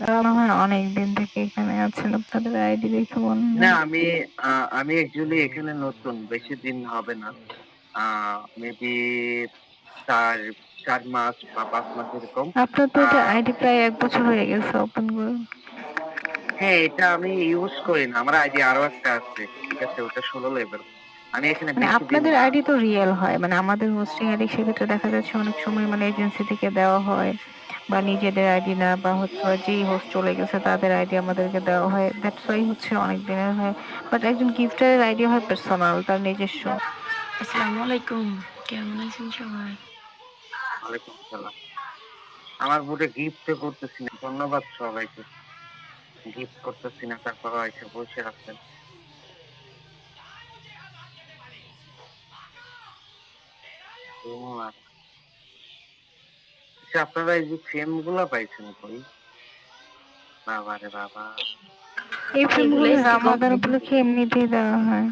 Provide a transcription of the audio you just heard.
মনে হয় অনেকদিন থেকে এখানে আছেন, আপনাদের আইডি দেখে মনে না হয়। আমি অ্যাকচুয়ালি এখানে নতুন, বেশি দিন হবে না। আ মেবি ৪ ৪ মাস বা ৫ মাস এরকম। আপনার তো আ এটা আইডি প্রায় ১ বছর হয়ে গেছে ওপেন করে। হ্যাঁ, এটা আমি ইউজ করি না। আমার আইডি আরো একটা আছে। ঠিক আছে? ওটা ১৬ লেভেল। আমি এখানে মানে বেশি দিন আপনাদের না। আইডি তো রিয়েল হয়। মানে আমাদের হোস্টিং আইডি সেক্ষেত্রে দেখা যাচ্ছে অনেক সময় মানে এজেন্সি থেকে দেওয়া হয় বা নিজেদের আইডি না বা হচ্ছে যেই হোস্ট চলে গেছে তাদের আইডি আমাদেরকে দেওয়া হয়। দ্যাটস ওয়াই হচ্ছে অনেক দিনের হয়। বাট একজন গিফটারের আইডি হয় পার্সোনাল, তার নিজস্ব। আসসালামু আলাইকুম, কেমন আছেন সবাই? ওয়ালাইকুম আসসালাম। আমার বোর্ডে গিফটও করতেছি না। ধন্যবাদ সবাইকে। গিফট করতেছি না, তারপরেও এসে বসে আছেন। ধন্যবাদ। আচ্ছা, আপনারা এই যে ফ্রেম গুলা পাইছেন কই? বাবারে বাবা! এই এগুলাই ফিল্মগুলো শিকক রামাদান উপলক্ষে এমনিতেই দেওয়া হয়।